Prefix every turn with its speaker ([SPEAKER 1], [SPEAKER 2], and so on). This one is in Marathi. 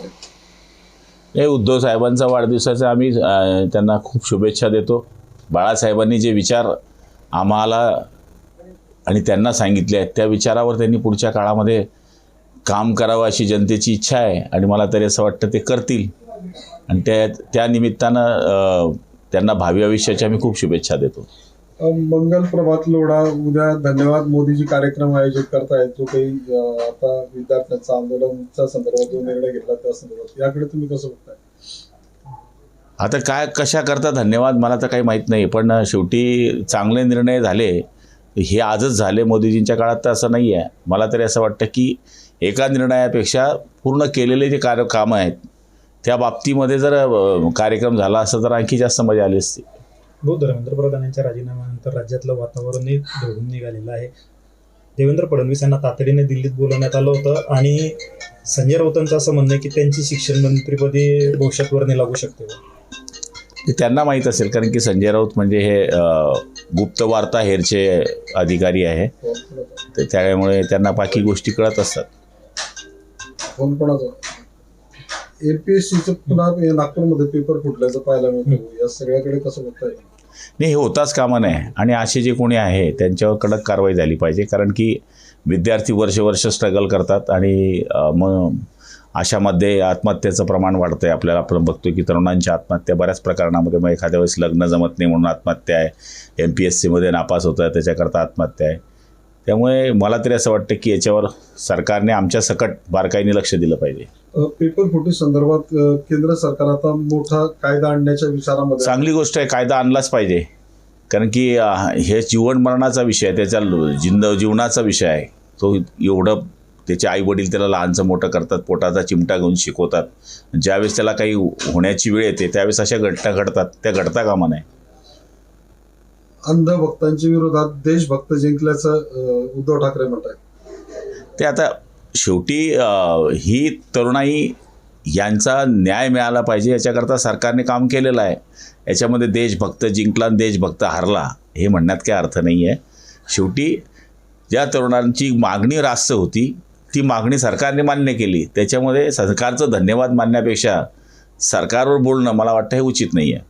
[SPEAKER 1] आहेत?
[SPEAKER 2] हे उद्धव साहेबांचा वाढदिवसाचा आम्ही त्यांना खूप शुभेच्छा देतो. बाळासाहेबांनी जे विचार आम्हाला आणि त्यांना सांगितले आहेत त्या विचारावर त्यांनी पुढच्या काळामध्ये काम करावं अशी जनतेची इच्छा आहे आणि मला तरी असं वाटतं ते करतील आणि त्या निमित्तानं त्यांना भावी आयुष्याच्या मी खूप शुभेच्छा देतो.
[SPEAKER 1] मंगल प्रभात लोढा उद्या धन्यवाद मोदीजी कार्यक्रम आयोजित करतायत, जो काही आता विद्यार्थ्यांचा आंदोलनाच्या संदर्भात जो निर्णय घेतला त्या संदर्भात, याकडे तुम्ही कसं बघताय?
[SPEAKER 2] आता काय कशा करता धन्यवाद मला तर काही माहीत नाही, पण शेवटी चांगले निर्णय झाले हे आजच झाले. मोदीजींच्या काळात तर असं नाही आहे. मला तरी असं वाटतं की एका निर्णयापेक्षा पूर्ण केलेले जे कामं आहेत त्या बाबतीमध्ये जर कार्यक्रम झाला असता तर आणखी जास्त मजा आली असती.
[SPEAKER 3] धर्मेंद्र प्रधान यांच्या राजीनाम्यानंतर राज्यातलं वातावरणही ढवळून निघालेलं आहे. देवेंद्र फडणवीस यांना तातडीने दिल्लीत बोलवण्यात आलं होतं आणि संजय राऊतांचं असं म्हणणं आहे की त्यांची शिक्षण मंत्रीपदी भविष्यात वर्णी लागू शकते.
[SPEAKER 2] ते त्यांना माहीत असेल, कारण की संजय राऊत म्हणजे हे गुप्त वार्ता हेरचे अधिकारी आहे, तर त्यामुळे त्यांना बाकी गोष्टी कळत असतात.
[SPEAKER 1] APSCचं पुन्हा नागपूरमध्ये पेपर फुटल्याचं पाहायला मिळतं, या सगळ्याकडे कसं बघताय?
[SPEAKER 2] नाही, हे होताच कामा नये आणि असे जे कोणी आहे त्यांच्यावर कडक कारवाई झाली पाहिजे, कारण की विद्यार्थी वर्ष स्ट्रगल करतात आणि मग अशामध्ये आत्महत्येचं प्रमाण वाढतं आहे. आपल्याला आपण बघतो की तरुणांच्या आत्महत्या बऱ्याच प्रकरणामध्ये, मग एखाद्या वेळेस लग्न जमत नाही म्हणून आत्महत्या आहे, MPSCमध्ये नापास होतं आहे त्याच्याकरता आत्महत्या आहे. त्यामुळे मला तरी असं वाटतं की याच्यावर सरकारने आमच्या सकट बारकाईने लक्ष दिलं पाहिजे.
[SPEAKER 1] पेपर फुटी संदर्भात केंद्र सरकार आता मोठा कायदा आणण्याच्या विचारामध्ये.
[SPEAKER 2] चांगली गोष्ट आहे, कायदा आणलाच पाहिजे, कारण की हे जीवन मरणाचा विषय आहे, त्याच्या जीवनाचा विषय आहे. तो एवढं त्याचे आईवडील त्याला लहानचं मोठं करतात, पोटाचा चिमटा घेऊन शिकवतात. ज्यावेळेस त्याला काही होण्याची वेळ येते त्यावेळेस अशा घटना घडतात, त्या घडता कामा नये.
[SPEAKER 1] अंधभक्तांच्या विरोधात देशभक्त जिंकल्याचं उद्धव ठाकरे म्हणतात.
[SPEAKER 2] ते आता शेवटी ही तरुणाई यांचा न्याय मिळाला पाहिजे याच्याकरता सरकारने काम केलेलं आहे. याच्यामध्ये देशभक्त जिंकला आणि देशभक्त हारला हे म्हणण्यात काही अर्थ नाही आहे. शेवटी ज्या तरुणांची मागणी रास्त होती ती मागणी सरकारने मान्य केली, त्याच्यामध्ये सरकारचं धन्यवाद मानण्यापेक्षा सरकारवर बोलणं मला वाटतं हे उचित नाही आहे.